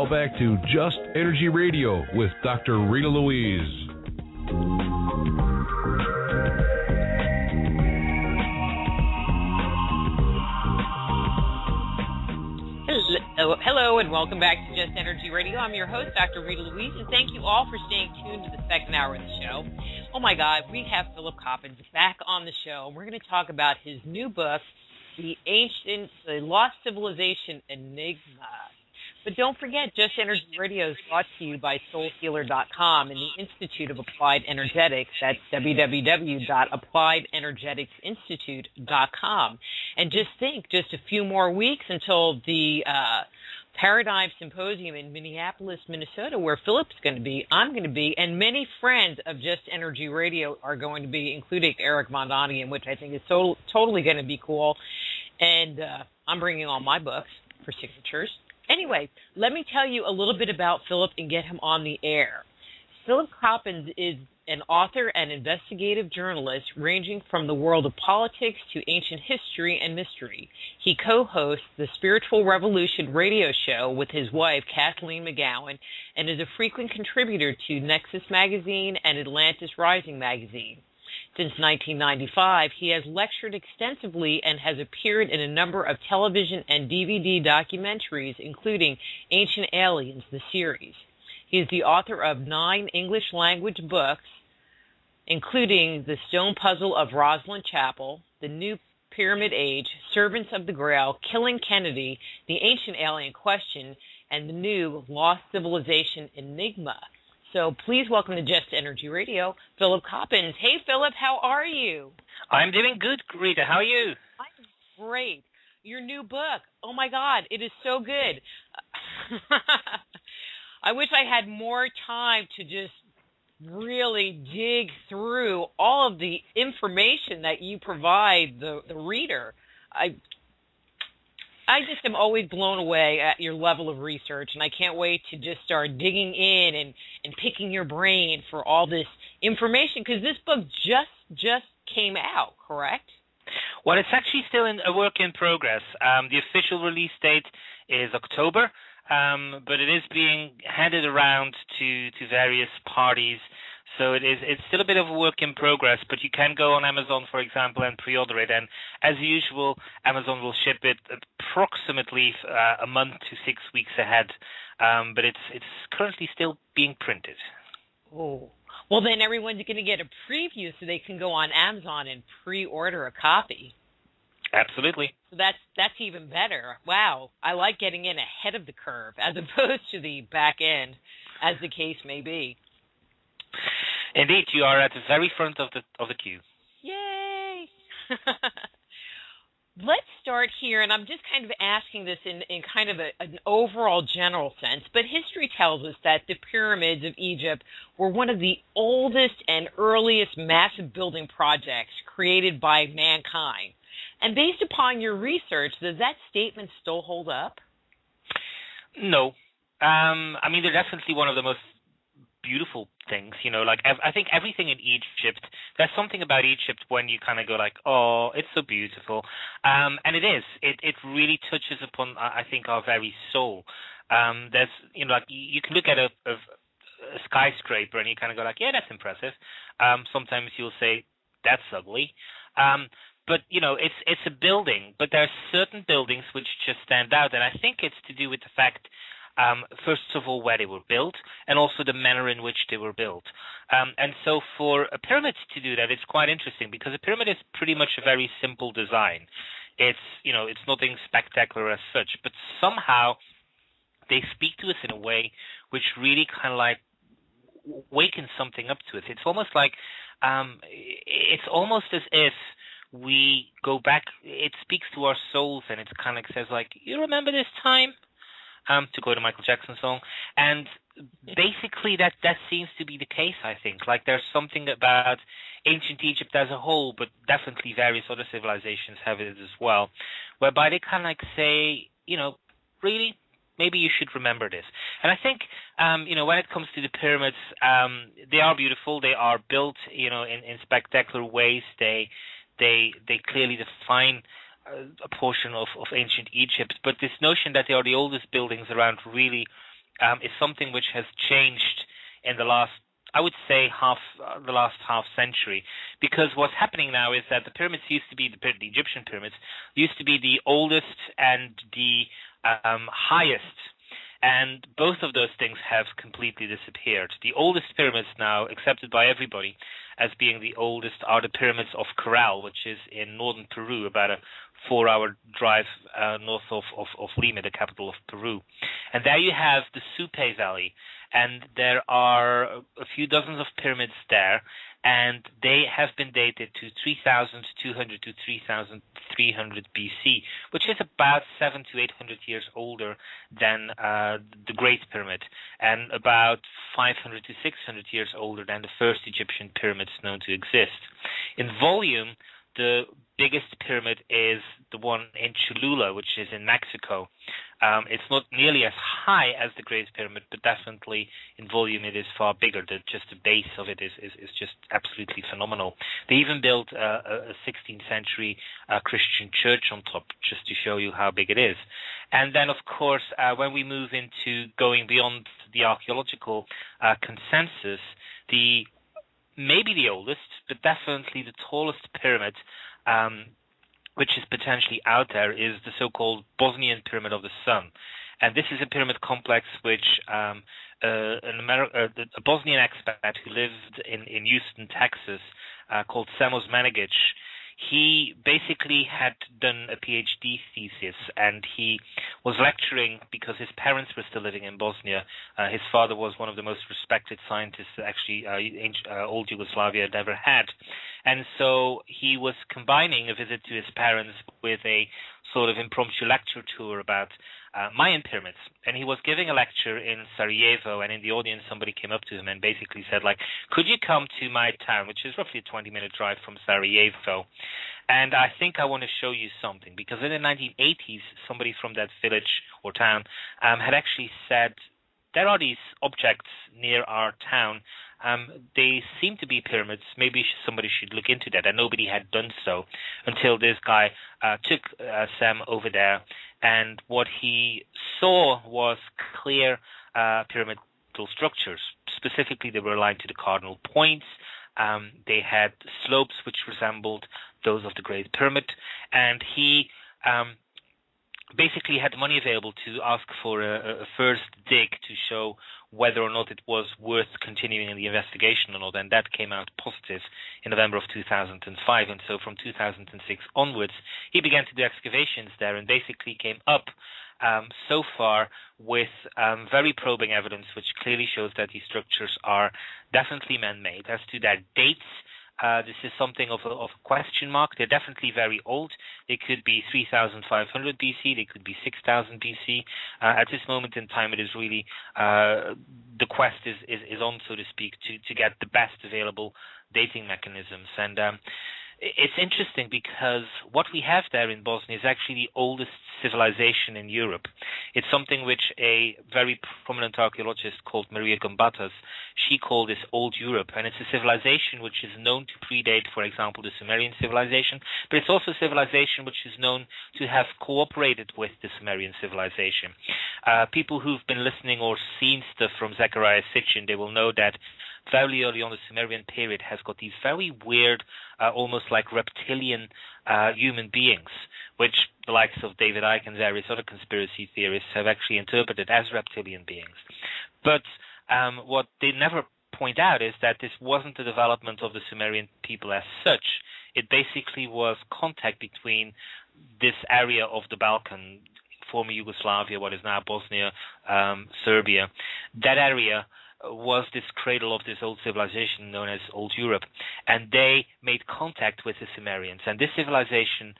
Now back to Just Energy Radio with Dr. Rita Louise. Hello, and welcome back to Just Energy Radio. I'm your host, Dr. Rita Louise, and thank you all for staying tuned to the second hour of the show. Oh my God, we have Philip Coppens back on the show. We're going to talk about his new book, The Lost Civilization Enigma. But don't forget, Just Energy Radio is brought to you by SoulHealer.com and the Institute of Applied Energetics. That's www.appliedenergeticsinstitute.com. And just think, just a few more weeks until the Paradigm Symposium in Minneapolis, Minnesota, where Philip's going to be, I'm going to be, and many friends of Just Energy Radio are going to be, including Eric Von Donigan, which I think is totally going to be cool. And I'm bringing all my books for signatures. Anyway, let me tell you a little bit about Philip and get him on the air. Philip Coppens is an author and investigative journalist ranging from the world of politics to ancient history and mystery. He co-hosts the Spiritual Revolution radio show with his wife, Kathleen McGowan, and is a frequent contributor to NEXUS magazine and Atlantis Rising magazine. Since 1995, he has lectured extensively and has appeared in a number of television and DVD documentaries, including Ancient Aliens, the series. He is the author of 9 English-language books, including The Stone Puzzle of Rosslyn Chapel, The New Pyramid Age, Servants of the Grail, Killing Kennedy, The Ancient Alien Question, and the new Lost Civilization Enigma. So please welcome to Just Energy Radio, Philip Coppens. Hey, Philip, how are you? I'm doing good, Rita. How are you? I'm great. Your new book, oh, my God, it is so good. I wish I had more time to just really dig through all of the information that you provide the reader. I just am always blown away at your level of research, and I can't wait to just start digging in and picking your brain for all this information, because this book just came out, correct? Well, it's actually still a work in progress. The official release date is October, but it is being handed around to various parties. So it's still a bit of a work in progress, but you can go on Amazon, for example, and pre-order it. And as usual, Amazon will ship it approximately a month to 6 weeks ahead. But it's currently still being printed. Oh, well, then everyone's going to get a preview so they can go on Amazon and pre-order a copy. Absolutely. So that's even better. Wow, I like getting in ahead of the curve as opposed to the back end, as the case may be. Indeed, you are at the very front of the queue. Yay! Let's start here, and I'm just kind of asking this in kind of an overall general sense, but history tells us that the pyramids of Egypt were one of the oldest and earliest massive building projects created by mankind. And based upon your research, does that statement still hold up? No. I mean, they're definitely one of the most beautiful things, like I think everything in Egypt, there's something about Egypt when you kind of go like, oh, it's so beautiful. And it is. It really touches upon, I think, our very soul. There's, like you can look at a skyscraper and you kind of go like, yeah, that's impressive. Sometimes you'll say, that's ugly. But, it's a building, but there are certain buildings which just stand out. And I think it's to do with the fact, first of all, where they were built, and also the manner in which they were built. And so for a pyramid to do that, it's quite interesting, because a pyramid is pretty much a very simple design. It's, it's nothing spectacular as such, but somehow they speak to us in a way which really kind of like wakens something up to it. It's almost like, it's almost as if we go back, it speaks to our souls, and it kind of says like, you remember this time? To quote a Michael Jackson song. And basically that seems to be the case, I think. Like there's something about ancient Egypt as a whole, but definitely various other civilizations have it as well, whereby they kind of like say, really, maybe you should remember this. And I think, when it comes to the pyramids, they are beautiful. They are built, in spectacular ways. They clearly define a portion of ancient Egypt, but this notion that they are the oldest buildings around really is something which has changed in the last, I would say, the last half century, because what's happening now is that the pyramids used to be, the Egyptian pyramids used to be the oldest and the highest, and both of those things have completely disappeared. The oldest pyramids now, accepted by everybody as being the oldest, are the pyramids of Grail, which is in northern Peru, about a 4-hour drive north of Lima, the capital of Peru. And there you have the Supe Valley, and there are a few dozens of pyramids there, and they have been dated to 3,200 to 3,300 BC, which is about 700 to 800 years older than the Great Pyramid, and about 500 to 600 years older than the first Egyptian pyramids known to exist. In volume, the biggest pyramid is the one in Cholula, which is in Mexico. It's not nearly as high as the Great Pyramid, but definitely in volume it is far bigger. Just the base of it is just absolutely phenomenal. They even built a 16th century Christian church on top, just to show you how big it is. And then, of course, when we move into going beyond the archaeological consensus, maybe the oldest, but definitely the tallest pyramid, which is potentially out there, is the so-called Bosnian Pyramid of the Sun. And this is a pyramid complex which a Bosnian expat who lived in Houston, Texas, called Samos Manigic, he basically had done a PhD thesis, and he was lecturing because his parents were still living in Bosnia. His father was one of the most respected scientists that actually old Yugoslavia had ever had. And so he was combining a visit to his parents with a sort of impromptu lecture tour about Mayan pyramids. And he was giving a lecture in Sarajevo, and in the audience somebody came up to him and basically said, like, could you come to my town, which is roughly a 20-minute drive from Sarajevo, and I think I want to show you something. Because in the 1980s, somebody from that village or town had actually said, there are these objects near our town. They seem to be pyramids. Maybe somebody should look into that. And nobody had done so until this guy took Sam over there. And what he saw was clear pyramidal structures. Specifically, they were aligned to the cardinal points. They had slopes which resembled those of the Great Pyramid. And he basically had money available to ask for a first dig to show whether or not it was worth continuing in the investigation or not, and that came out positive in November of 2005. And so from 2006 onwards, he began to do excavations there and basically came up so far with very probing evidence which clearly shows that these structures are definitely man-made. As to their dates, this is something of a question mark. They're definitely very old. They could be 3,500 BC. They could be 6,000 BC. At this moment in time, it is really the quest is on, so to speak, to get the best available dating mechanisms. And it's interesting because what we have there in Bosnia is actually the oldest civilization in Europe. It's something which a very prominent archaeologist called Maria Gombatas, she called this Old Europe, and it's a civilization which is known to predate, for example, the Sumerian civilization, but it's also a civilization which is known to have cooperated with the Sumerian civilization. People who've been listening or seen stuff from Zechariah Sitchin, they will know that very early on the Sumerian period has got these very weird, almost like reptilian human beings, which the likes of David Icke and various other conspiracy theorists have actually interpreted as reptilian beings. But what they never point out is that this wasn't the development of the Sumerian people as such. It basically was contact between this area of the Balkan, former Yugoslavia, what is now Bosnia, Serbia. That area was this cradle of this old civilization known as Old Europe, and they made contact with the Sumerians. And this civilization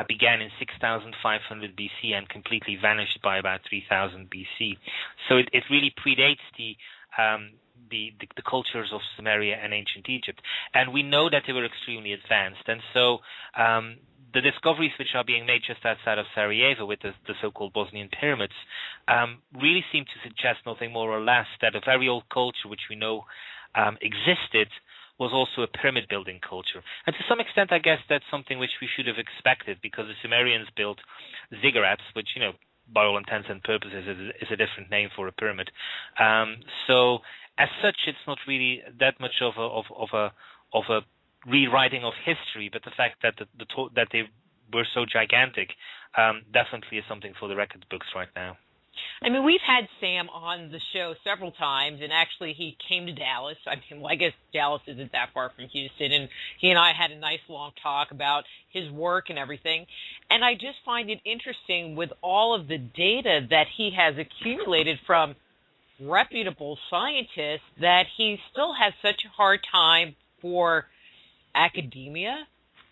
began in 6,500 BC and completely vanished by about 3,000 BC. So it really predates the cultures of Sumeria and ancient Egypt. And we know that they were extremely advanced. And so the discoveries which are being made just outside of Sarajevo with the so-called Bosnian pyramids really seem to suggest nothing more or less that a very old culture which we know existed was also a pyramid-building culture. And to some extent, I guess that's something which we should have expected, because the Sumerians built ziggurats, which, by all intents and purposes, is a different name for a pyramid. So as such, it's not really that much of a rewriting of history, but the fact that that they were so gigantic definitely is something for the record books right now. I mean, we've had Sam on the show several times, and actually he came to Dallas. I mean, well, I guess Dallas isn't that far from Houston, and he and I had a nice long talk about his work and everything. And I just find it interesting with all of the data that he has accumulated from reputable scientists that he still has such a hard time for academia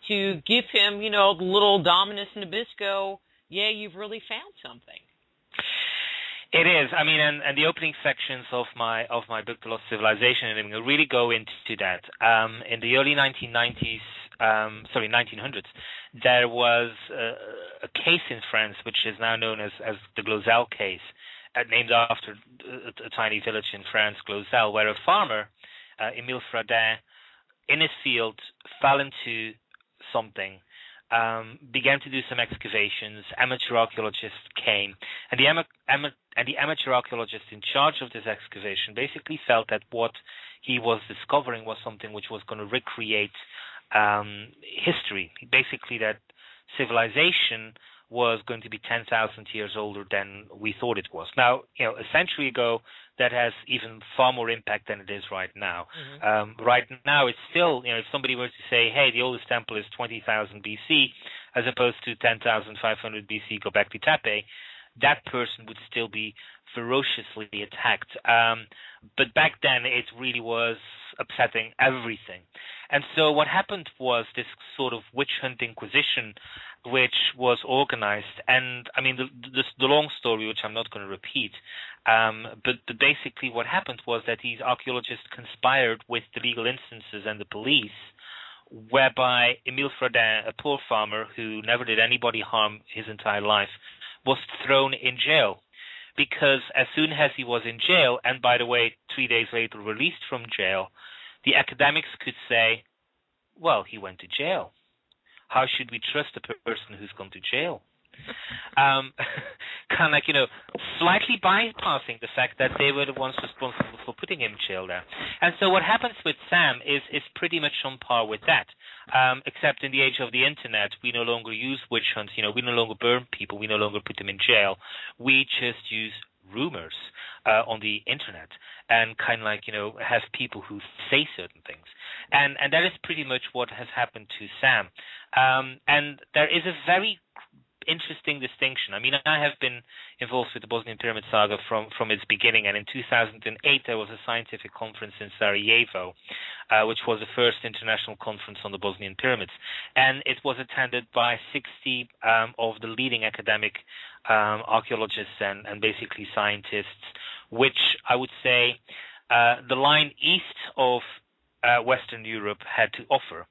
to give him, the little Dominus Nabisco, yeah, you've really found something. It is. I mean, and the opening sections of my book, The Lost Civilization, really go into that. In the early 1900s, there was a case in France, which is now known as the Glozelle case, named after a tiny village in France, Glozelle, where a farmer, Émile Fradin, in his field, fell into something. Began to do some excavations. Amateur archaeologists came, and the amateur archaeologist in charge of this excavation basically felt that what he was discovering was something which was going to recreate history. Basically, that civilization was going to be 10,000 years older than we thought it was. Now, a century ago, that has even far more impact than it is right now. Mm-hmm. Right now, it's still, if somebody were to say, hey, the oldest temple is 20,000 BC, as opposed to 10,500 BC Göbekli Tepe, that person would still be ferociously attacked. But back then, it really was upsetting everything. And so what happened was this sort of witch hunt inquisition, which was organized. And I mean, the long story, which I'm not going to repeat, but basically what happened was that these archaeologists conspired with the legal instances and the police, whereby Émile Fradin, a poor farmer who never did anybody harm his entire life, was thrown in jail. Because as soon as he was in jail, and by the way, 3 days later released from jail, the academics could say, well, he went to jail. How should we trust a person who's gone to jail? Kind of slightly bypassing the fact that they were the ones responsible for putting him in jail there. And so what happens with Sam is pretty much on par with that, except in the age of the internet, we no longer use witch hunts. We no longer burn people. We no longer put them in jail. We just use rumors on the internet and kind of have people who say certain things. And that is pretty much what has happened to Sam. And there is a very interesting distinction. I mean, I have been involved with the Bosnian Pyramid Saga from its beginning, and in 2008 there was a scientific conference in Sarajevo, which was the first international conference on the Bosnian pyramids, and it was attended by 60 of the leading academic archaeologists and basically scientists, which I would say the line east of Western Europe had to offer.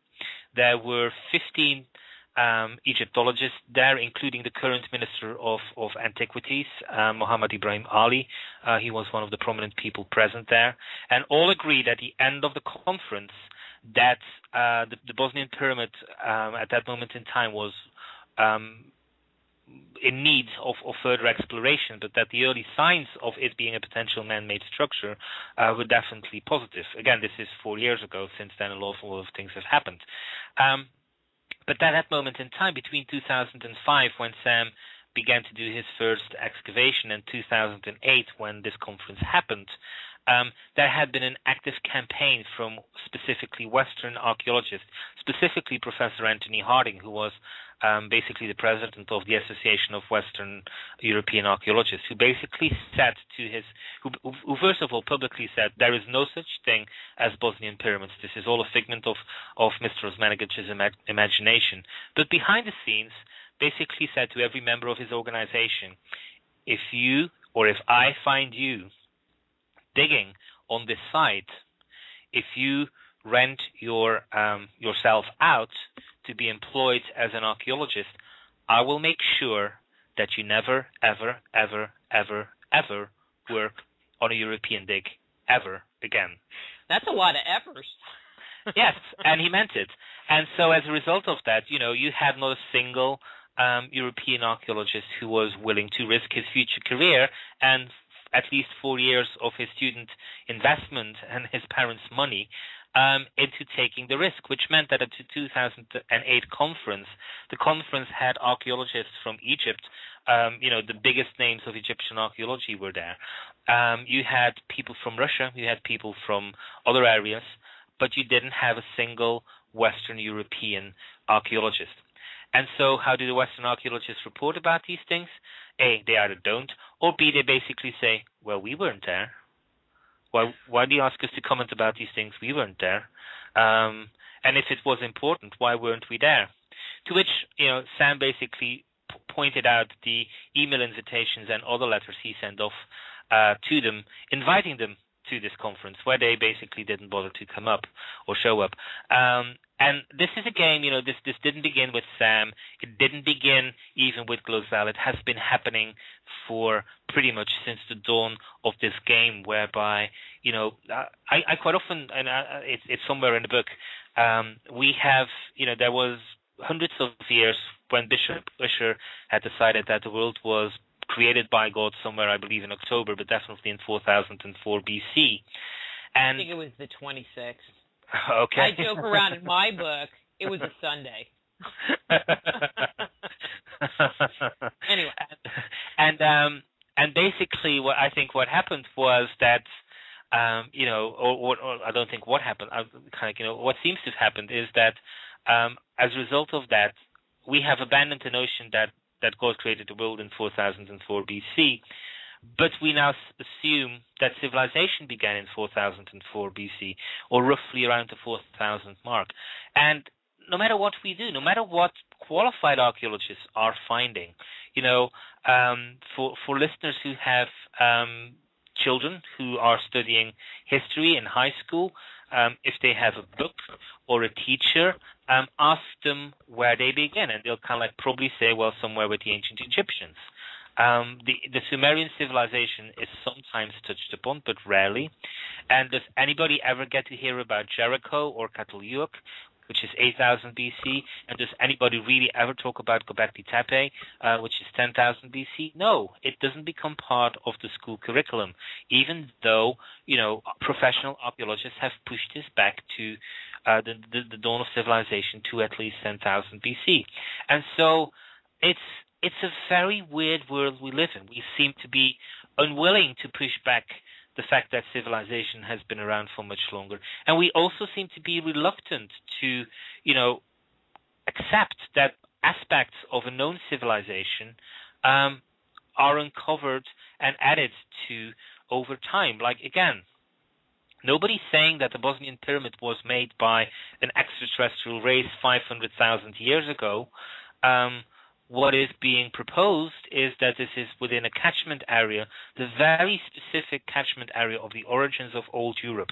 There were 15 Egyptologists there, including the current Minister of Antiquities, Muhammad Ibrahim Ali. He was one of the prominent people present there, and all agreed at the end of the conference that the Bosnian pyramid at that moment in time was in need of further exploration, but that the early signs of it being a potential man-made structure were definitely positive. Again, this is 4 years ago. Since then, a lot of things have happened. But at that moment in time, between 2005, when Sam began to do his first excavation, and 2008, when this conference happened, there had been an active campaign from specifically Western archaeologists, specifically Professor Anthony Harding, who was basically the president of the Association of Western European Archaeologists, who basically said to who first of all publicly said, there is no such thing as Bosnian pyramids. This is all a figment of Mr. Osmanagic's imagination. But behind the scenes, basically said to every member of his organization, if you or if I find you digging on this site, if you rent yourself out to be employed as an archaeologist, I will make sure that you never, ever, ever, ever, ever work on a European dig ever again. That's a lot of effort. Yes, and he meant it. And so as a result of that, you had not a single European archaeologist who was willing to risk his future career and at least 4 years of his student investment and his parents' money into taking the risk, which meant that at the 2008 conference, the conference had archaeologists from Egypt. The biggest names of Egyptian archaeology were there. You had people from Russia, you had people from other areas, but you didn't have a single Western European archaeologist. And so how do the Western archaeologists report about these things? A, they either don't, or B, they basically say, well, we weren't there. Why do you ask us to comment about these things? We weren't there. And if it was important, why weren't we there? To which, Sam basically pointed out the email invitations and other letters he sent off to them, inviting them to this conference, where they basically didn't bother to come up or show up. And this is again, this didn't begin with Sam. It didn't begin even with Glozal. It has been happening for pretty much since the dawn of this game, whereby, I quite often, and it's somewhere in the book, we have, there was hundreds of years when Bishop Ussher had decided that the world was created by God somewhere, I believe in October, but definitely in 4004 BC. And I think it was the 26th. Okay. I joke around in my book, it was a Sunday. Anyway. And basically what happened was that, or I don't think what happened, what seems to have happened is that as a result of that, we have abandoned the notion that God created the world in 4004 BC, but we now assume that civilization began in 4004 BC, or roughly around the 4000 mark. And no matter what we do, no matter what qualified archaeologists are finding, for listeners who have children who are studying history in high school, if they have a book or a teacher, ask them where they begin, and they'll kind of probably say, well, somewhere with the ancient Egyptians. The Sumerian civilization is sometimes touched upon, but rarely. And does anybody ever get to hear about Jericho or Cataluyuk, which is 8000 BC? And does anybody really ever talk about Göbekli Tepe, which is 10,000 BC? No, it doesn't become part of the school curriculum, even though, professional archaeologists have pushed this back to the dawn of civilization to at least 10,000 BC. And so it's a very weird world we live in. We seem to be unwilling to push back the fact that civilization has been around for much longer. And we also seem to be reluctant to, accept that aspects of a known civilization are uncovered and added to over time. Like, again, nobody's saying that the Bosnian pyramid was made by an extraterrestrial race 500,000 years ago. What is being proposed is that this is within a catchment area, the very specific catchment area of the origins of old Europe,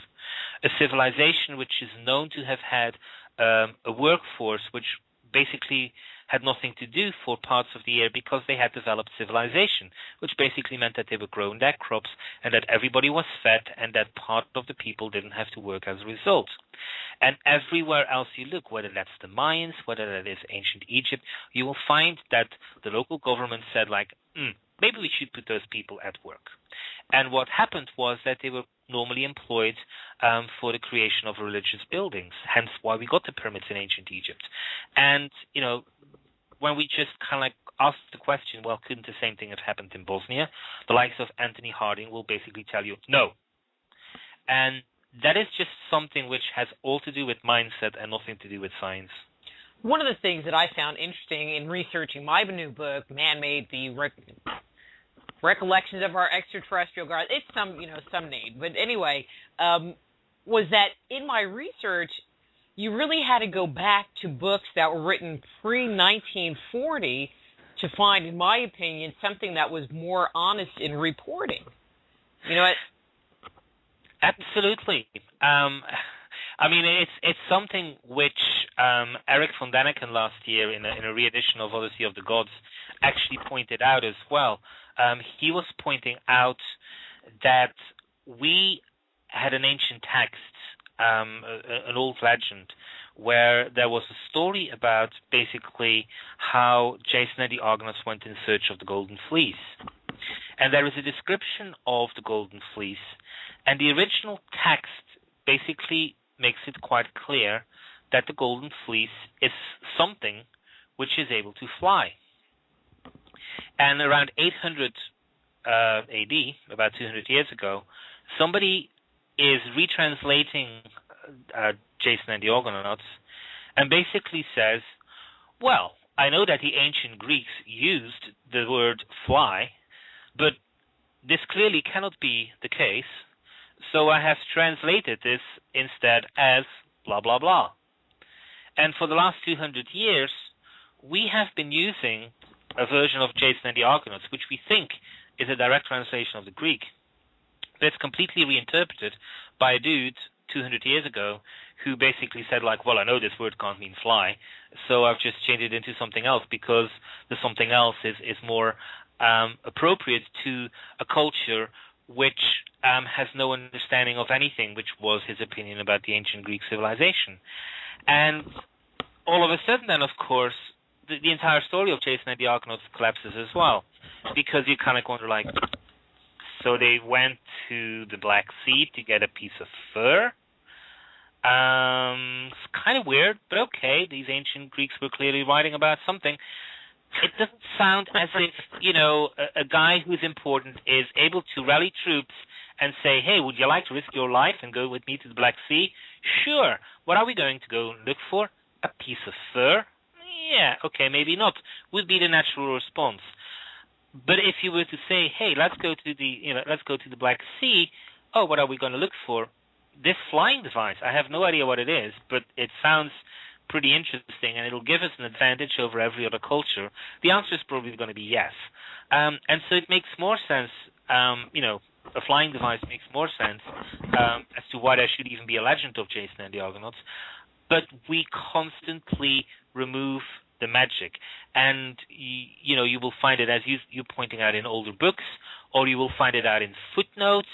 a civilization which is known to have had a workforce which basically had nothing to do for parts of the year because they had developed civilization, which basically meant that they were growing their crops and that everybody was fed and that part of the people didn't have to work as a result. And everywhere else you look, whether that's the Mayans, whether that is ancient Egypt, you will find that the local government said, maybe we should put those people at work. And what happened was that they were normally employed for the creation of religious buildings, hence why we got the pyramids in ancient Egypt. And, when we just kind of ask the question, well, couldn't the same thing have happened in Bosnia? The likes of Anthony Harding will basically tell you, no. And that is just something which has all to do with mindset and nothing to do with science. One of the things that I found interesting in researching my new book, Man-Made, the Recollections of Our Extraterrestrial Guards, it's some name, but anyway, was that in my research, you really had to go back to books that were written pre-1940 to find, in my opinion, something that was more honest in reporting. Absolutely. It's something which Eric von Däniken last year in a reedition of Odyssey of the Gods actually pointed out as well. He was pointing out that we had an ancient text, an old legend, where there was a story about basically how Jason and the Argonauts went in search of the Golden Fleece. And there is a description of the Golden Fleece, and the original text basically makes it quite clear that the Golden Fleece is something which is able to fly. And around 800 AD, about 200 years ago, somebody is retranslating Jason and the Argonauts and basically says, well, I know that the ancient Greeks used the word fly, but this clearly cannot be the case, so I have translated this instead as blah, blah, blah. And for the last 200 years, we have been using a version of Jason and the Argonauts, which we think is a direct translation of the Greek, but it's completely reinterpreted by a dude 200 years ago who basically said, like, well, I know this word can't mean fly, so I've just changed it into something else because the something else is more appropriate to a culture which has no understanding of anything, which was his opinion about the ancient Greek civilization. And all of a sudden then, of course, the entire story of Jason and the Argonauts collapses as well, because you kind of wonder, like, so they went to the Black Sea to get a piece of fur? It's kind of weird, but okay, these ancient Greeks were clearly writing about something. It doesn't sound as if, a guy who's important is able to rally troops and say, hey, would you like to risk your life and go with me to the Black Sea? Sure. What are we going to go look for? A piece of fur? Yeah, okay, maybe not, would be the natural response. But if you were to say, hey, let's go to the Black Sea, oh, what are we going to look for? This flying device. I have no idea what it is, but it sounds pretty interesting, and it'll give us an advantage over every other culture. The answer is probably going to be yes. And so it makes more sense, a flying device makes more sense as to why there should even be a legend of Jason and the Argonauts. But we constantly remove the magic. And, you will find it, as you're pointing out, in older books, or you will find it out in footnotes,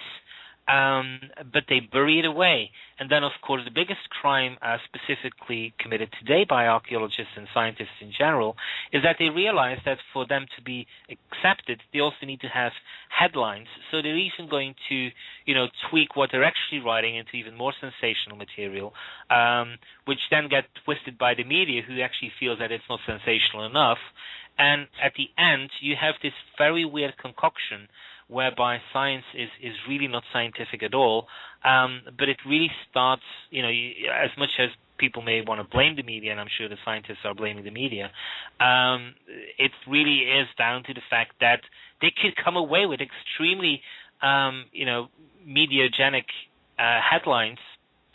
but they bury it away. And then, of course, the biggest crime specifically committed today by archaeologists and scientists in general is that they realize that for them to be accepted, they also need to have headlines. So they're even going to, tweak what they're actually writing into even more sensational material, which then get twisted by the media, who actually feels that it's not sensational enough. And at the end, you have this very weird concoction whereby science is really not scientific at all, but it really starts, as much as people may want to blame the media, and I'm sure the scientists are blaming the media, it really is down to the fact that they could come away with extremely, mediagenic headlines.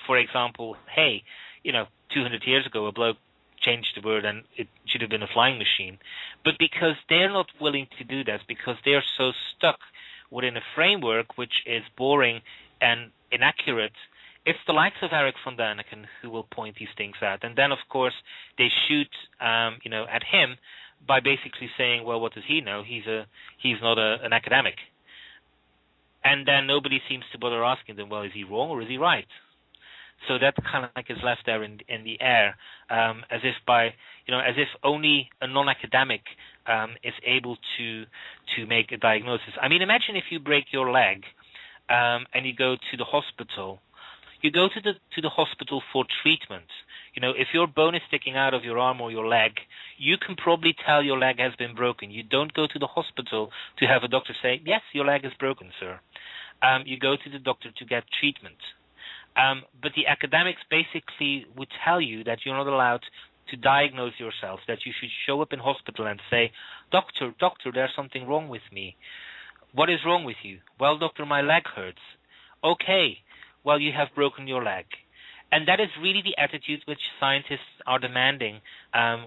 For example, hey, 200 years ago a bloke changed the word and it should have been a flying machine. But because they're not willing to do that, because they're so stuck within a framework which is boring and inaccurate, it's the likes of Eric von Däniken who will point these things out. And then, of course, they shoot, at him by basically saying, well, what does he know? He's not an academic. And then nobody seems to bother asking them, well, is he wrong or is he right? So that kind of like is left there in the air, as if only a non-academic is able to make a diagnosis. I mean, imagine if you break your leg and you go to the hospital. You go to the hospital for treatment. If your bone is sticking out of your arm or your leg, you can probably tell your leg has been broken. You don't go to the hospital to have a doctor say, yes, your leg is broken, sir. You go to the doctor to get treatment. But the academics basically would tell you that you're not allowed to diagnose yourself, that you should show up in hospital and say, doctor, there's something wrong with me. What is wrong with you? Well, doctor, my leg hurts. Okay, well, you have broken your leg. And that is really the attitude which scientists are demanding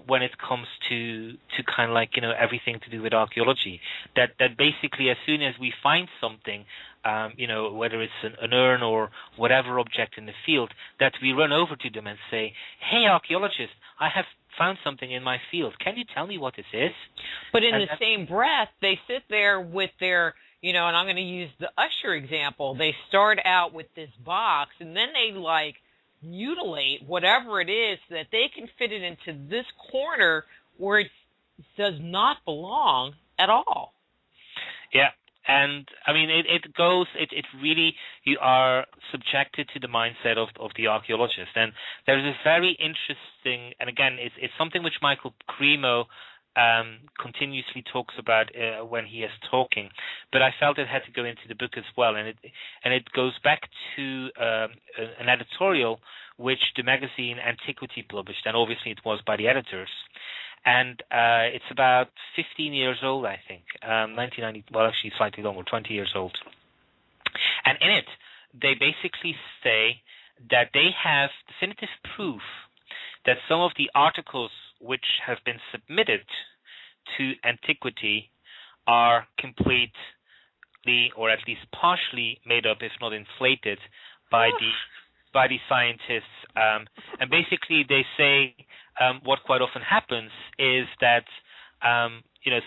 when it comes to kind of like, everything to do with archaeology. That basically as soon as we find something, whether it's an urn or whatever object in the field, that we run over to them and say, hey, archaeologist, I have found something in my field. Can you tell me what this is? But in the same breath, they sit there with their, and I'm going to use the usher example. They start out with this box, and then they mutilate whatever it is so that they can fit it into this corner where it does not belong at all. Yeah. And I mean, it really, you are subjected to the mindset of the archaeologist. And there's a very interesting, and again, it's something which Michael Cremo continuously talks about when he is talking, but I felt it had to go into the book as well, and it goes back to an editorial which the magazine Antiquity published, and obviously it was by the editors. And it's about 15 years old, I think, 1990. Well, actually, slightly longer, 20 years old. And in it, they basically say that they have definitive proof that some of the articles which have been submitted to Antiquity are completely, or at least partially, made up, if not inflated, by the scientists. And basically, they say what quite often happens is that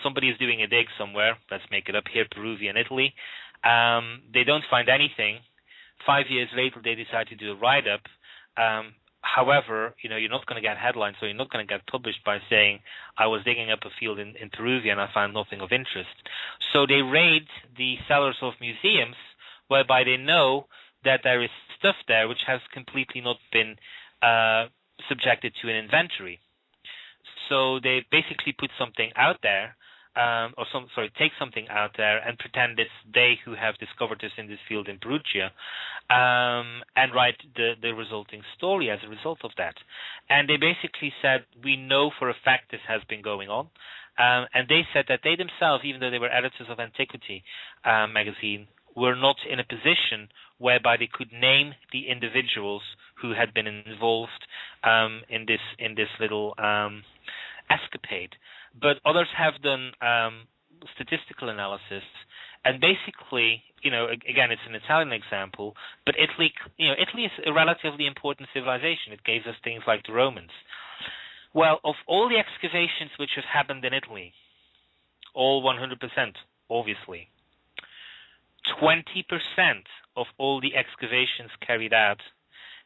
somebody is doing a dig somewhere. Let's make it up here, Peruvian, Italy. They don't find anything. 5 years later, they decide to do a write-up. However, you're not going to get headlines, so you're not going to get published by saying, I was digging up a field in Peruvian, I found nothing of interest. So they raid the cellars of museums, whereby they know that there is stuff there which has completely not been subjected to an inventory. So they basically put something out there, take something out there and pretend it's they who have discovered this in this field in Perugia, and write the resulting story as a result of that. And they basically said, we know for a fact this has been going on. And they said that they themselves, even though they were editors of Antiquity magazine, were not in a position whereby they could name the individuals who had been involved in this little escapade. But others have done statistical analysis, and basically, again, it's an Italian example, but Italy is a relatively important civilization. It gave us things like the Romans. Well, of all the excavations which have happened in Italy, all 100%, obviously, 20% of all the excavations carried out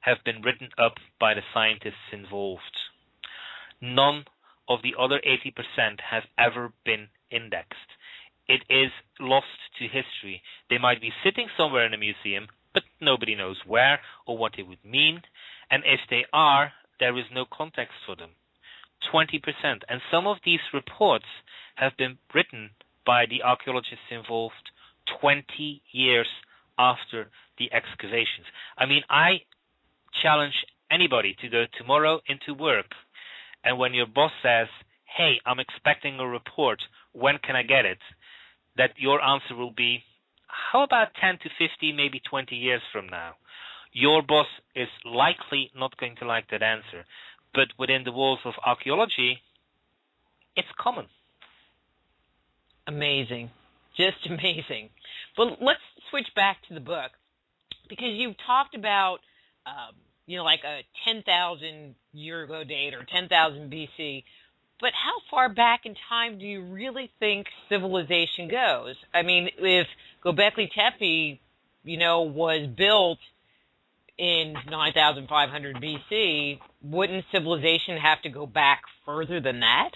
have been written up by the scientists involved. None of the other 80% have ever been indexed. It is lost to history. They might be sitting somewhere in a museum, but nobody knows where or what they would mean. And if they are, there is no context for them. 20%. And some of these reports have been written by the archaeologists involved 20 years after the excavations. I mean, I challenge anybody to go tomorrow into work, and when your boss says, hey, I'm expecting a report, when can I get it? That your answer will be, how about 10 to 15, maybe 20 years from now? Your boss is likely not going to like that answer. But within the walls of archaeology, it's common. Amazing. Just amazing. But let's switch back to the book, because you've talked about, like a 10,000 year ago date or 10,000 BC. But how far back in time do you really think civilization goes? I mean, if Göbekli Tepe, was built in 9,500 BC, wouldn't civilization have to go back further than that?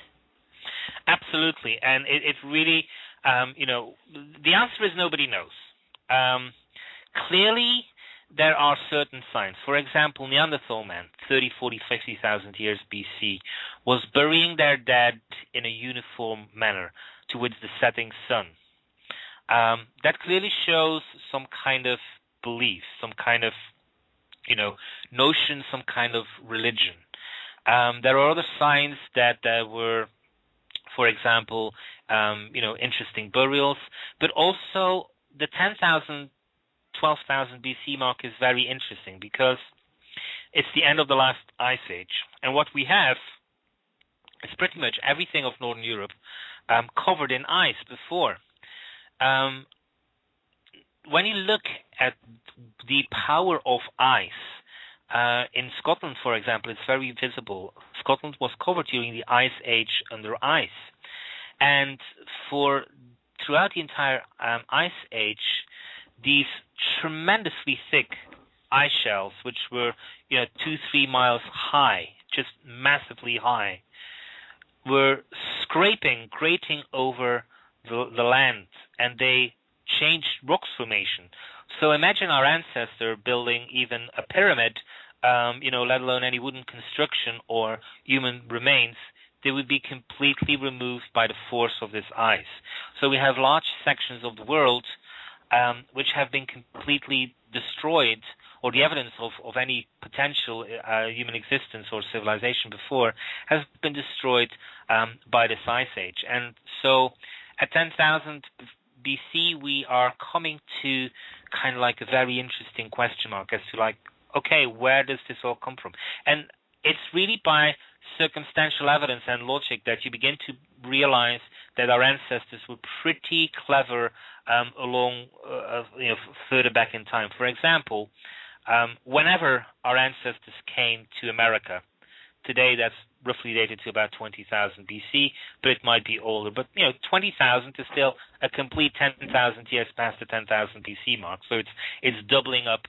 Absolutely. And it really, the answer is nobody knows. Clearly, there are certain signs. For example, Neanderthal man, 30, 40, 50,000 years BC, was burying their dead in a uniform manner towards the setting sun. That clearly shows some kind of belief, some kind of, notion, some kind of religion. There are other signs that there were, for example, interesting burials, but also the 10,000 12,000 BC mark is very interesting because it's the end of the last ice age. And what we have is pretty much everything of Northern Europe covered in ice before. When you look at the power of ice, in Scotland, for example, it's very visible. Scotland was covered during the ice age under ice. And throughout the entire ice age, these tremendously thick ice shelves, which were 2-3 miles high, just massively high, were grating over the land, and they changed rock formation. So imagine our ancestor building even a pyramid, let alone any wooden construction or human remains. They would be completely removed by the force of this ice. So we have large sections of the world which have been completely destroyed, or the evidence of any potential human existence or civilization before has been destroyed by this ice age. And so at 10,000 BC, we are coming to kind of like a very interesting question mark as to okay, where does this all come from? And it's really by circumstantial evidence and logic that you begin to realize that our ancestors were pretty clever further back in time. For example, whenever our ancestors came to America, today that's roughly dated to about 20,000 BC, but it might be older. But 20,000 is still a complete 10,000 years past the 10,000 BC mark. So it's doubling up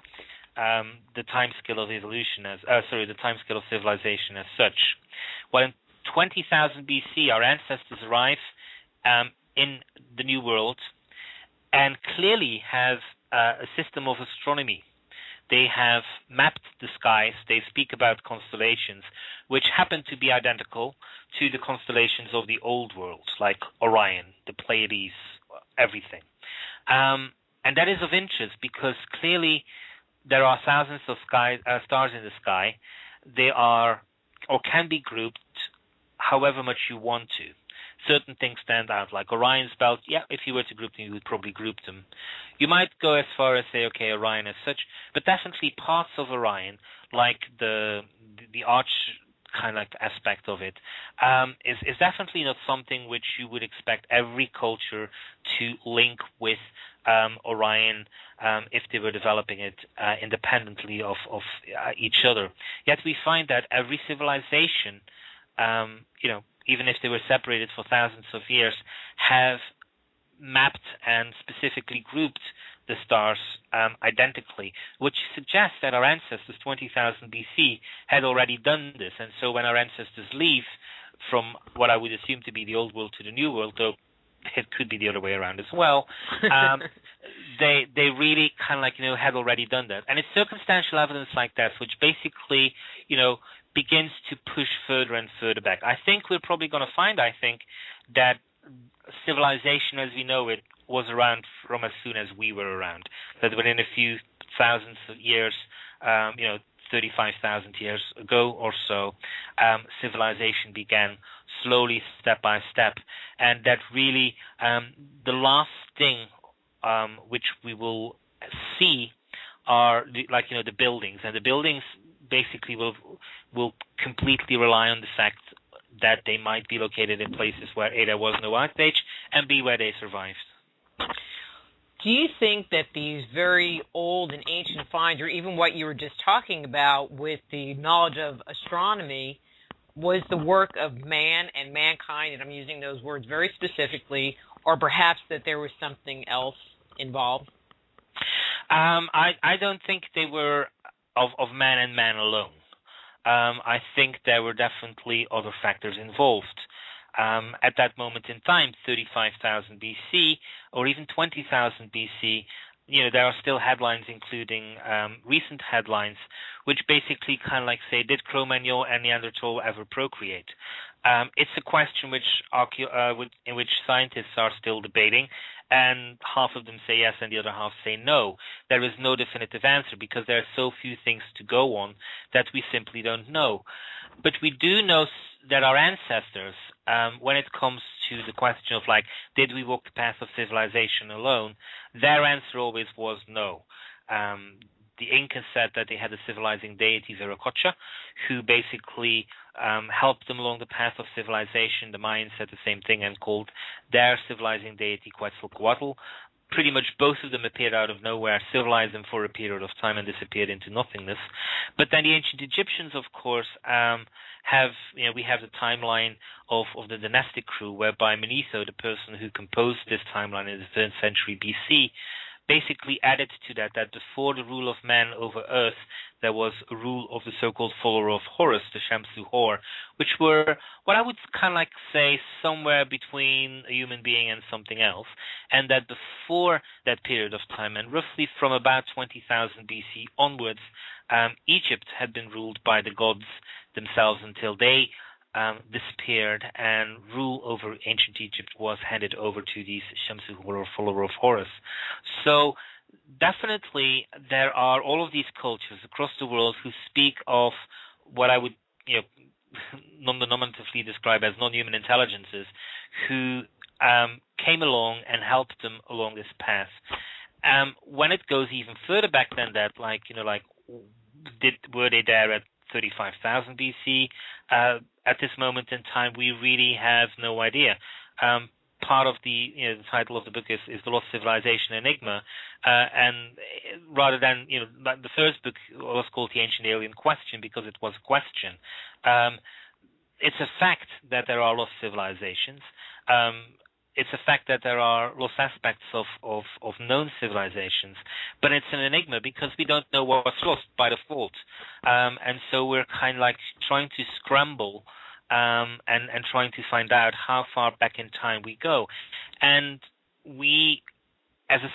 the time scale of evolution the time scale of civilization as such. Well, in 20,000 BC, our ancestors arrive in the New World and clearly have a system of astronomy. They have mapped the skies. They speak about constellations, which happen to be identical to the constellations of the old world, like Orion, the Pleiades, everything. And that is of interest because clearly there are thousands of stars in the sky. They are or can be grouped however much you want to. Certain things stand out, like Orion's belt. Yeah, if you were to group them, you would probably group them. You might go as far as say, okay, Orion as such, but definitely parts of Orion, like the arch kind of like aspect of it, is definitely not something which you would expect every culture to link with Orion if they were developing it independently of each other. Yet we find that every civilization, even if they were separated for thousands of years, have mapped and specifically grouped the stars identically, which suggests that our ancestors, 20,000 BC, had already done this. And so when our ancestors leave from what I would assume to be the old world to the new world, though it could be the other way around as well, they really kind of like, had already done that. And it's circumstantial evidence like that, which basically, begins to push further and further back. I think we're probably going to find, that civilization as we know it was around from as soon as we were around. That within a few thousands of years, 35,000 years ago or so, civilization began slowly, step by step. And that really, the last thing which we will see are the buildings. And the buildings basically will completely rely on the fact that they might be located in places where A, there was no ice age, and B, where they survived. Do you think that these very old and ancient finds, or even what you were just talking about with the knowledge of astronomy, was the work of man and mankind, and I'm using those words very specifically, or perhaps that there was something else involved? I don't think they were of man and man alone. I think there were definitely other factors involved. At that moment in time, 35,000 BC, or even 20,000 BC, there are still headlines, including recent headlines, which basically kind of like say, did Cro-Magnon and Neanderthal ever procreate? It's a question in which scientists are still debating, and half of them say yes and the other half say no. There is no definitive answer because there are so few things to go on that we simply don't know. But we do know that our ancestors, when it comes to the question of did we walk the path of civilization alone, their answer always was no. The Incas said that they had a civilizing deity, Viracocha, who basically helped them along the path of civilization. The Mayans said the same thing and called their civilizing deity Quetzalcoatl. Pretty much both of them appeared out of nowhere, civilized them for a period of time, and disappeared into nothingness. But then the ancient Egyptians, of course, we have the timeline of the dynastic crew, whereby Manetho, the person who composed this timeline in the 3rd century BC, basically added to that before the rule of man over Earth, there was a rule of the so-called follower of Horus, the Shamsu Hor, which were what I would kind of like say somewhere between a human being and something else, and that before that period of time, and roughly from about 20,000 BC onwards, Egypt had been ruled by the gods themselves until they disappeared, and rule over ancient Egypt was handed over to these Shamsu Hor, or follower of Horus. So definitely there are all of these cultures across the world who speak of what I would non-denominatively describe as non-human intelligences, who came along and helped them along this path. When it goes even further back than that, were they there at 35,000 BC? At this moment in time, we really have no idea. Part of the title of the book is The Lost Civilization Enigma, and rather than the first book was called The Ancient Alien Question because it was a question. It's a fact that there are lost civilizations. It's a fact that there are lost aspects of known civilizations, but it's an enigma because we don't know what's lost by default, and so we're kind of like trying to scramble and trying to find out how far back in time we go. And we, as a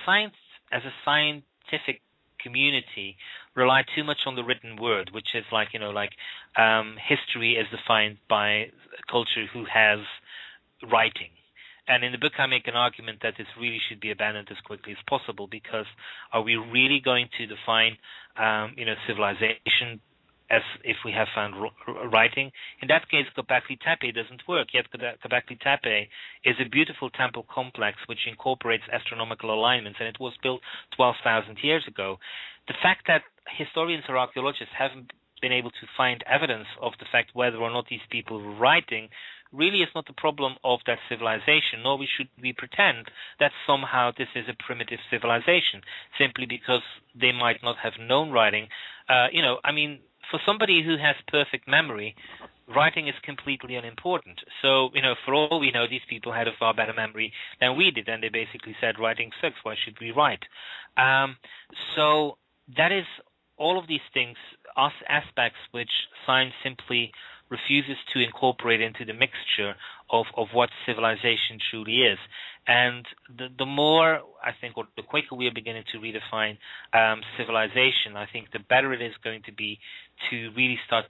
scientific community, rely too much on the written word, which is history is defined by a culture who has writing. And in the book, I make an argument that this really should be abandoned as quickly as possible, because are we really going to define, civilization as if we have found writing? In that case, Göbekli Tepe doesn't work. Yet Göbekli Tepe is a beautiful temple complex which incorporates astronomical alignments, and it was built 12,000 years ago. The fact that historians or archaeologists haven't been able to find evidence of the fact whether or not these people were writing really is not the problem of that civilization, nor should we pretend that somehow this is a primitive civilization, simply because they might not have known writing. For somebody who has perfect memory, writing is completely unimportant. So, for all we know, these people had a far better memory than we did, and they basically said, writing sucks, why should we write? So that is all of these things, aspects which science simply refuses to incorporate into the mixture of what civilization truly is. And the more, I think, or the quicker we are beginning to redefine civilization, I think the better it is going to be to really start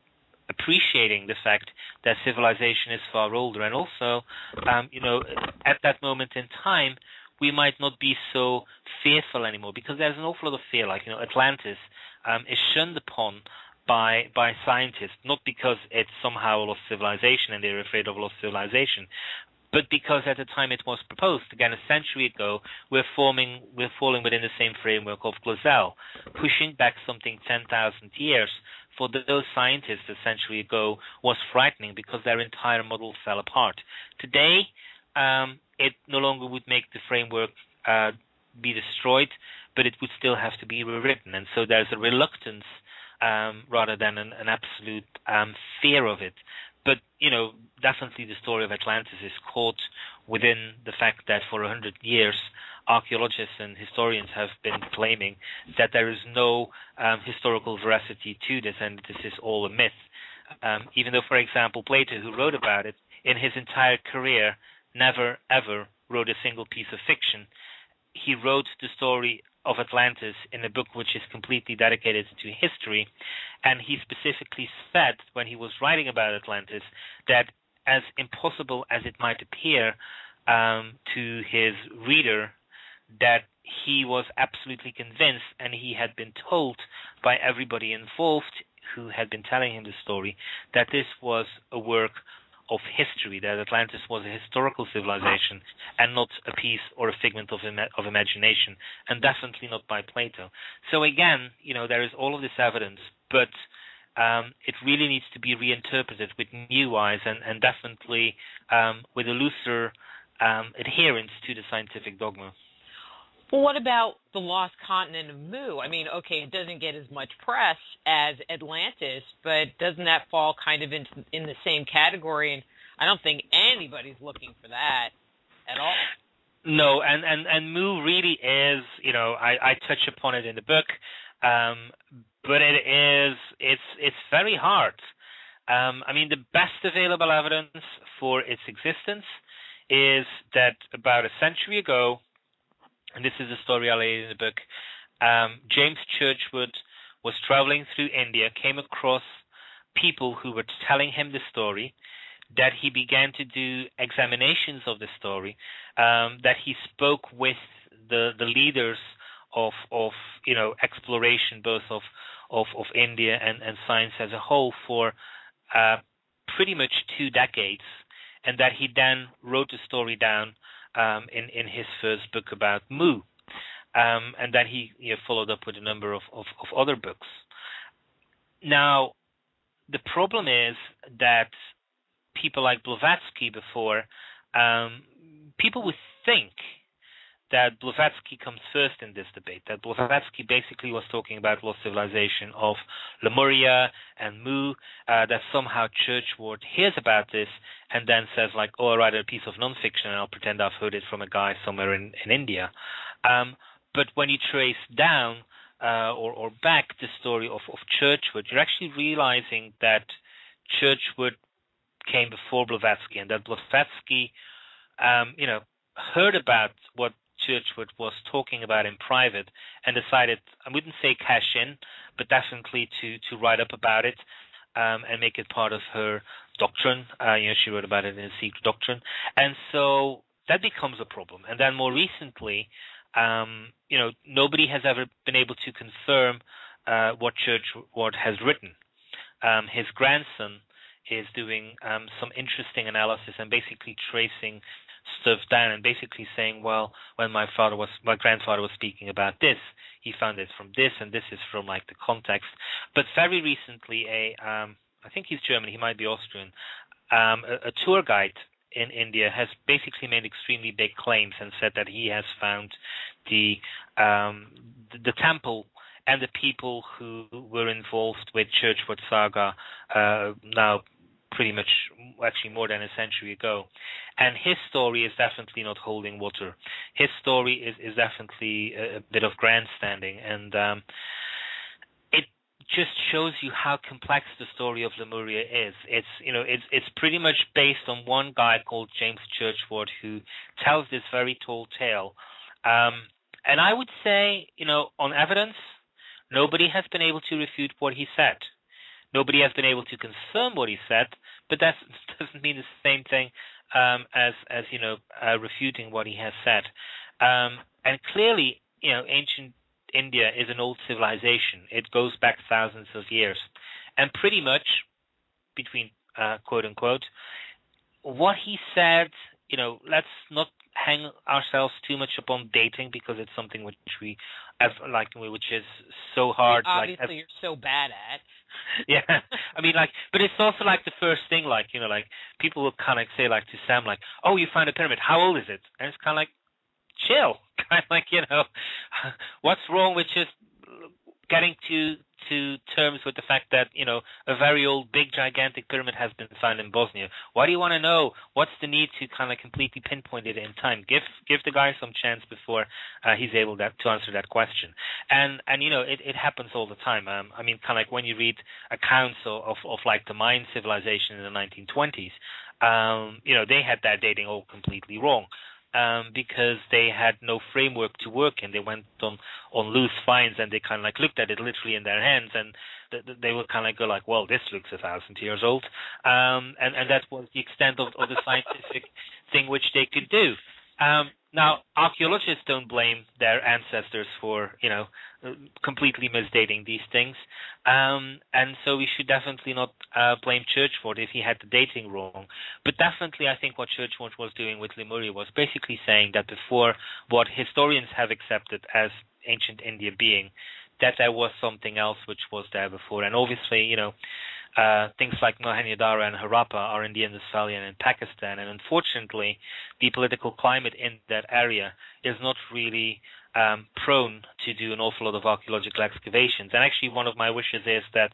appreciating the fact that civilization is far older. And also, at that moment in time, we might not be so fearful anymore, because there's an awful lot of fear. Atlantis is shunned upon by scientists, not because it's somehow a lost civilization and they're afraid of a lost civilization, but because at the time it was proposed, again a century ago, we're falling within the same framework of Glazel, pushing back something 10,000 years. For those scientists a century ago was frightening because their entire model fell apart. Today, it no longer would make the framework be destroyed, but it would still have to be rewritten. And so there's a reluctance rather than an absolute fear of it. But, definitely the story of Atlantis is caught within the fact that for 100 years, archaeologists and historians have been claiming that there is no historical veracity to this, and this is all a myth. Even though, for example, Plato, who wrote about it, in his entire career, never, ever wrote a single piece of fiction. He wrote the story of Atlantis in a book which is completely dedicated to history, and he specifically said when he was writing about Atlantis that, as impossible as it might appear to his reader, that he was absolutely convinced, and he had been told by everybody involved who had been telling him the story, that this was a work of history, that Atlantis was a historical civilization and not a piece or a figment of imagination, and definitely not by Plato. So again, there is all of this evidence, but it really needs to be reinterpreted with new eyes and definitely with a looser adherence to the scientific dogma. Well, what about the lost continent of Mu? I mean, okay, it doesn't get as much press as Atlantis, but doesn't that fall kind of in the same category? And I don't think anybody's looking for that at all. No, and Mu really is, I touch upon it in the book, but it's very hard. The best available evidence for its existence is that about a century ago, and this is a story I laid in the book, James Churchward was traveling through India, came across people who were telling him the story, that he began to do examinations of the story, that he spoke with the leaders of exploration, both of India and science as a whole, for pretty much 2 decades, and that he then wrote the story down in his first book about Mu, and then he followed up with a number of other books. Now, the problem is that people like Blavatsky before, people would think that Blavatsky comes first in this debate, that Blavatsky basically was talking about lost civilization of Lemuria and Mu, that somehow Churchward hears about this and then says, like, oh, I'll write a piece of nonfiction and I'll pretend I've heard it from a guy somewhere in India. But when you trace down or back the story of Churchward, you're actually realizing that Churchward came before Blavatsky, and that Blavatsky, heard about what Churchward was talking about in private and decided, I wouldn't say cash in, but definitely to write up about it and make it part of her doctrine. She wrote about it in a secret doctrine. And so that becomes a problem. And then more recently, nobody has ever been able to confirm what Churchward has written. His grandson is doing some interesting analysis and basically tracing stuff down and basically saying, well, when my grandfather was speaking about this, he found it from this, and this is from like the context. But very recently, I think he's German, he might be Austrian, a tour guide in India has basically made extremely big claims and said that he has found the temple and the people who were involved with Churchward saga now pretty much, actually more than a century ago. And his story is definitely not holding water. His story is definitely a bit of grandstanding, and it just shows you how complex the story of Lemuria is. It's pretty much based on one guy called James Churchward who tells this very tall tale. And I would say, on evidence, nobody has been able to refute what he said. Nobody has been able to confirm what he said, but that doesn't mean the same thing as refuting what he has said. And clearly, ancient India is an old civilization. It goes back thousands of years. And pretty much, between quote unquote, what he said, let's not hang ourselves too much upon dating, because it's something which we have, which is so hard. Obviously, you're so bad at. Yeah, but it's also the first thing, people will kind of say, to Sam, oh, you found a pyramid, how old is it? And it's kind of chill, what's wrong with just getting to terms with the fact that, a very old, big, gigantic pyramid has been found in Bosnia? Why do you want to know? What's the need to kind of completely pinpoint it in time? Give the guy some chance before he's able to answer that question. And it happens all the time. When you read accounts of the Mayan civilization in the 1920s, they had that dating all completely wrong. Because they had no framework to work in. They went on loose finds, and they kind of looked at it literally in their hands, and they would kind of go well, this looks 1,000 years old, and that was the extent of the scientific thing which they could do. Now, archaeologists don't blame their ancestors for, completely misdating these things. And so we should definitely not blame Churchward if he had the dating wrong. But definitely I think what Churchward was doing with Lemuria was basically saying that before what historians have accepted as ancient India being, that there was something else which was there before. And obviously, things like Mohenjo-Daro and Harappa are in the Indus-Valley and in Pakistan, and unfortunately, the political climate in that area is not really prone to do an awful lot of archaeological excavations. And actually, one of my wishes is that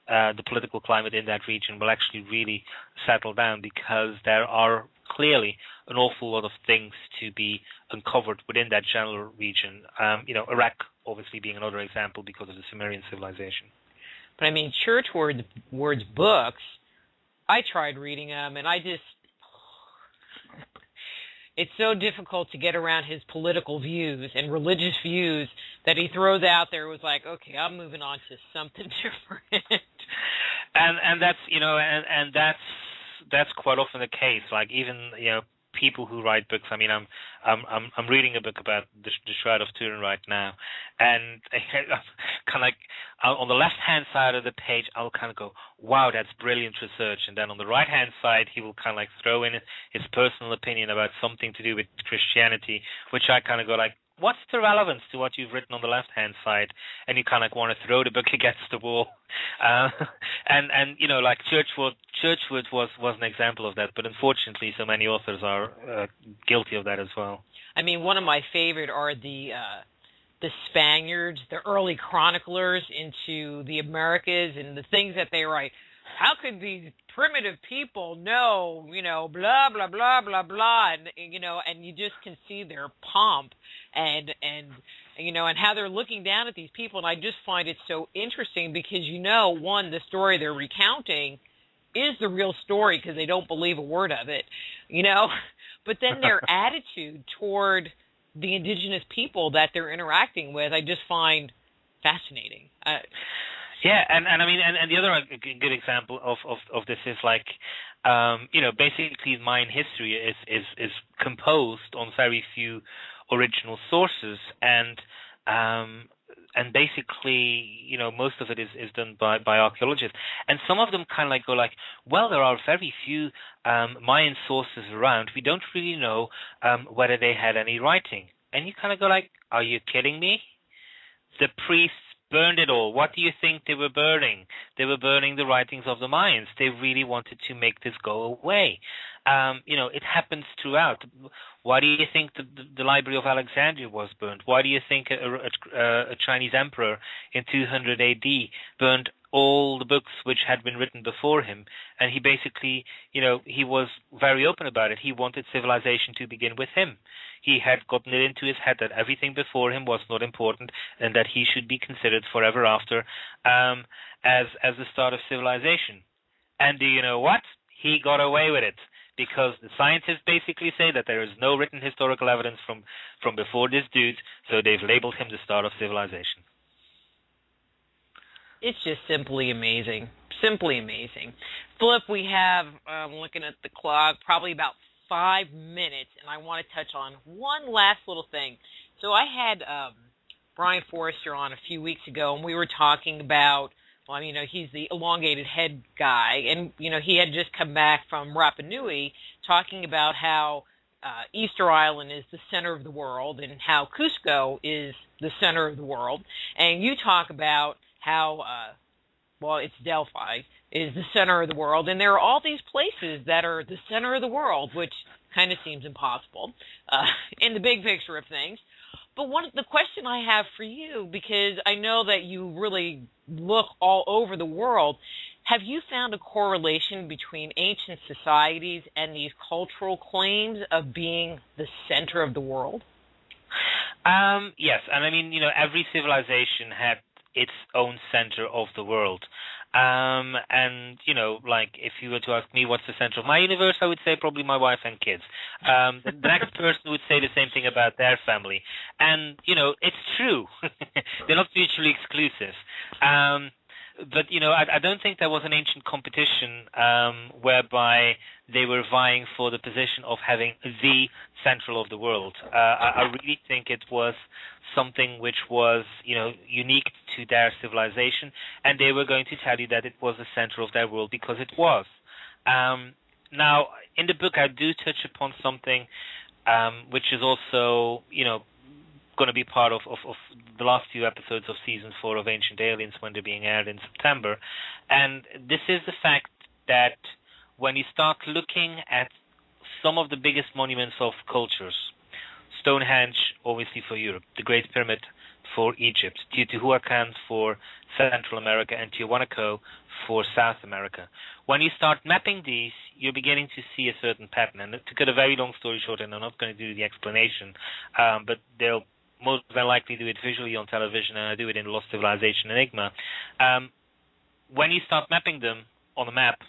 the political climate in that region will actually really settle down, because there are clearly an awful lot of things to be uncovered within that general region. Iraq obviously being another example because of the Sumerian civilization. But I mean, Churchward's books, I tried reading them, and it's so difficult to get around his political views and religious views that he throws out there. Was like, okay, I'm moving on to something different. and that's and that's quite often the case. Like even people who write books. I mean, I'm reading a book about the Shroud of Turin right now, and kind of like on the left hand side of the page, I'll kind of go, "Wow, that's brilliant research," and then on the right hand side, he will kind of like throw in his personal opinion about something to do with Christianity, which I kind of go like, what's the relevance to what you've written on the left-hand side? And you kind of like want to throw the book against the wall. And like Churchward was an example of that, but unfortunately so many authors are guilty of that as well. I mean, one of my favorite are the Spaniards, the early chroniclers into the Americas, and the things that they write. How could these primitive people know, blah, blah, blah, blah, blah, and you just can see their pomp and how they're looking down at these people. And I just find it so interesting because, one, the story they're recounting is the real story because they don't believe a word of it, but then their attitude toward the indigenous people that they're interacting with, I just find fascinating. Yeah, and I mean, and the other good example of this is like, basically Mayan history is composed on very few original sources, and basically, most of it is done by archaeologists, and some of them kind of like go like, well, there are very few Mayan sources around. We don't really know whether they had any writing, and you kind of go like, are you kidding me? The priests burned it all. What do you think they were burning? They were burning the writings of the Mayans. They really wanted to make this go away. It happens throughout. Why do you think the Library of Alexandria was burned? Why do you think a Chinese emperor in 200 AD burned all the books which had been written before him? And he basically, he was very open about it. He wanted civilization to begin with him. He had gotten it into his head that everything before him was not important and that he should be considered forever after as the start of civilization. And do you know what? He got away with it because the scientists basically say that there is no written historical evidence from before this dude, so they've labeled him the start of civilization. It's just simply amazing. Simply amazing. Philip, we have, looking at the clock, probably about 5 minutes, and I want to touch on one last little thing. So I had Brian Forrester on a few weeks ago, and we were talking about, he's the elongated head guy, and, he had just come back from Rapa Nui talking about how Easter Island is the center of the world and how Cusco is the center of the world. And you talk about how, it's Delphi, is the center of the world. And there are all these places that are the center of the world, which kind of seems impossible in the big picture of things. But the question I have for you, because I know that you really look all over the world, have you found a correlation between ancient societies and these cultural claims of being the center of the world? Yes, and I mean, every civilization had its own center of the world. And, like if you were to ask me what's the center of my universe, I would say probably my wife and kids. The next person would say the same thing about their family. And, it's true. They're not mutually exclusive. But, I don't think there was an ancient competition whereby they were vying for the position of having the central of the world. I really think it was something which was, unique to their civilization, and they were going to tell you that it was the center of their world because it was. Now, in the book, I do touch upon something which is also, going to be part of the last few episodes of Season 4 of Ancient Aliens when they're being aired in September. And this is the fact that when you start looking at some of the biggest monuments of cultures, Stonehenge, obviously for Europe, the Great Pyramid for Egypt, Teotihuacan for Central America, and Tiahuanaco for South America. When you start mapping these, you're beginning to see a certain pattern. And to cut a very long story short, and I'm not going to do the explanation, but they'll most than likely do it visually on television, and I do it in Lost Civilization Enigma. When you start mapping them on a map,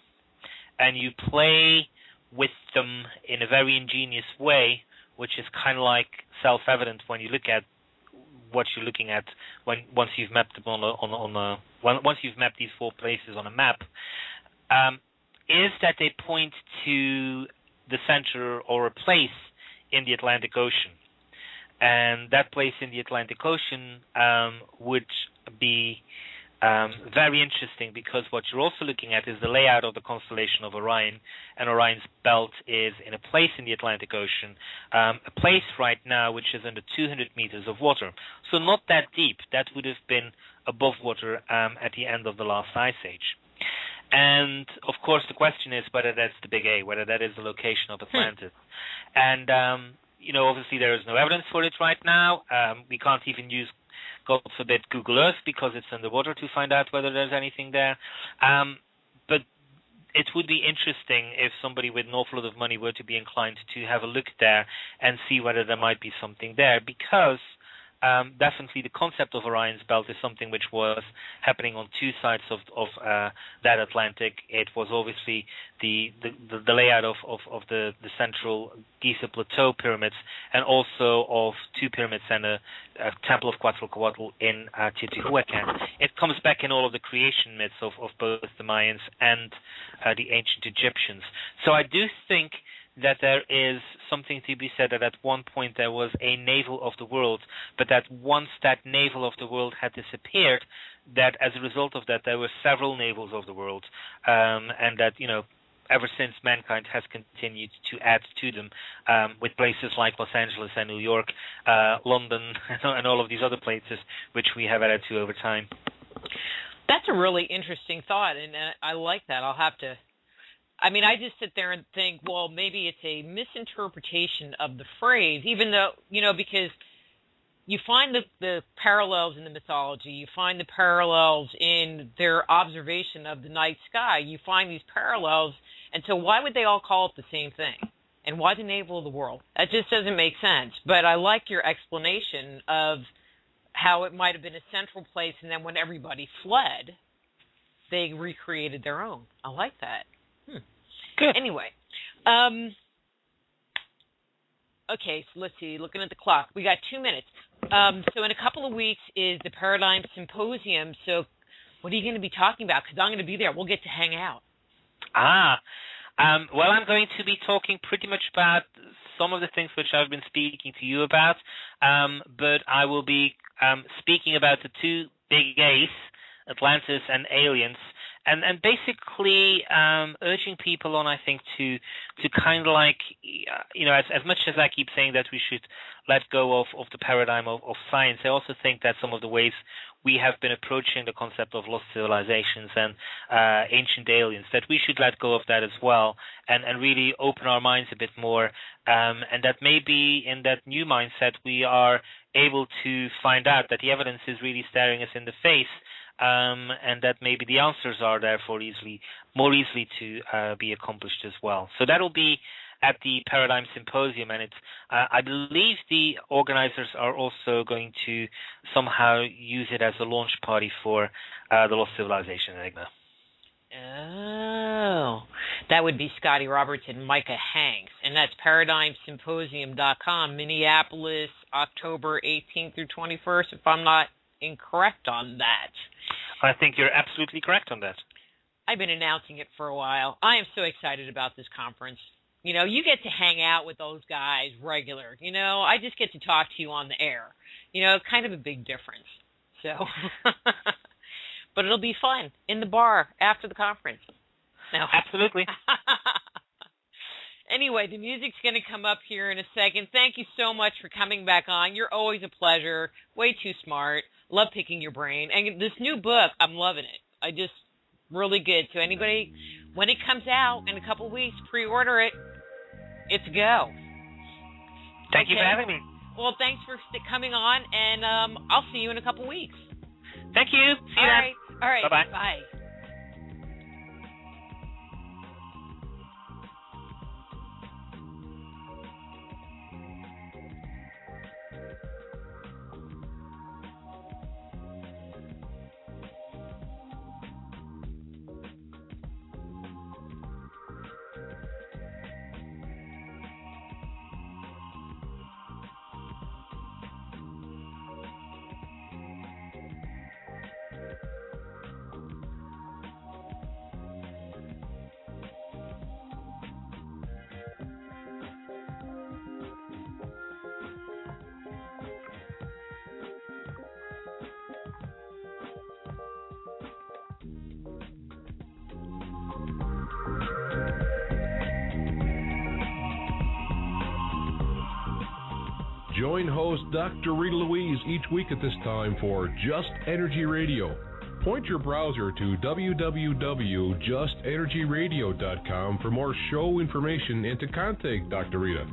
and you play with them in a very ingenious way, which is kind of like self-evident when you look at what you're looking at once you've mapped them once you've mapped these 4 places on a map, is that they point to the center or a place in the Atlantic Ocean, and that place in the Atlantic Ocean would be very interesting, because what you're also looking at is the layout of the constellation of Orion, and Orion's belt is in a place in the Atlantic Ocean, a place right now which is under 200 meters of water, so not that deep. That would have been above water at the end of the last ice age. And of course the question is whether that's the big A, whether that is the location of Atlantis. And obviously there is no evidence for it right now. We can't even use, God forbid, Google Earth, because it's underwater, to find out whether there's anything there. But it would be interesting if somebody with an awful lot of money were to be inclined to have a look there and see whether there might be something there, because definitely the concept of Orion's belt is something which was happening on 2 sides of that Atlantic. It was obviously the layout of the central Giza Plateau pyramids, and also of 2 pyramids and a temple of Quetzalcoatl in Teotihuacan. It comes back in all of the creation myths of both the Mayans and the ancient Egyptians. So I do think that there is something to be said that at one point there was a navel of the world, but that once that navel of the world had disappeared, that as a result of that there were several navels of the world, and that, ever since mankind has continued to add to them, with places like Los Angeles and New York, London, and all of these other places which we have added to over time. That's a really interesting thought, and I like that. I just sit there and think, well, maybe it's a misinterpretation of the phrase, even though, because you find the parallels in the mythology, you find the parallels in their observation of the night sky, you find these parallels, and so why would they all call it the same thing? And why the navel of the world? That just doesn't make sense. But I like your explanation of how it might have been a central place, and then when everybody fled, they recreated their own. I like that. Good. Anyway, okay, so let's see, looking at the clock, we got 2 minutes. So in a couple of weeks is the Paradigm Symposium, so what are you going to be talking about? Because I'm going to be there. We'll get to hang out. Well, I'm going to be talking pretty much about some of the things which I've been speaking to you about, but I will be speaking about the 2 big A's, Atlantis and aliens, and basically urging people on, I think, to kind of like, as much as I keep saying that we should let go of the paradigm of science, I also think that some of the ways we have been approaching the concept of lost civilizations and ancient aliens, that we should let go of that as well and really open our minds a bit more, and that maybe in that new mindset we are able to find out that the evidence is really staring us in the face, and that maybe the answers are therefore more easily to be accomplished as well. So that'll be at the Paradigm Symposium, and it's I believe the organizers are also going to somehow use it as a launch party for the Lost Civilization Enigma. Oh, that would be Scotty Roberts and Micah Hanks, and that's ParadigmSymposium.com, Minneapolis, October 18th through 21st, if I'm not incorrect on that. I think you're absolutely correct on that. I've been announcing it for a while. I am so excited about this conference. You get to hang out with those guys regular. I just get to talk to you on the air. Kind of a big difference. So, but it'll be fun in the bar after the conference. No. Absolutely. Anyway, the music's going to come up here in a second. Thank you so much for coming back on. You're always a pleasure. Way too smart. Love picking your brain. And this new book, I'm loving it. Really good. So anybody, when it comes out in a couple of weeks, pre-order it. It's a go. Thank you for having me. Well, thanks for coming on, and I'll see you in a couple weeks. Thank you. See you then. All right. Bye-bye. Bye. Join host Dr. Rita Louise each week at this time for Just Energy Radio. Point your browser to www.justenergyradio.com for more show information and to contact Dr. Rita.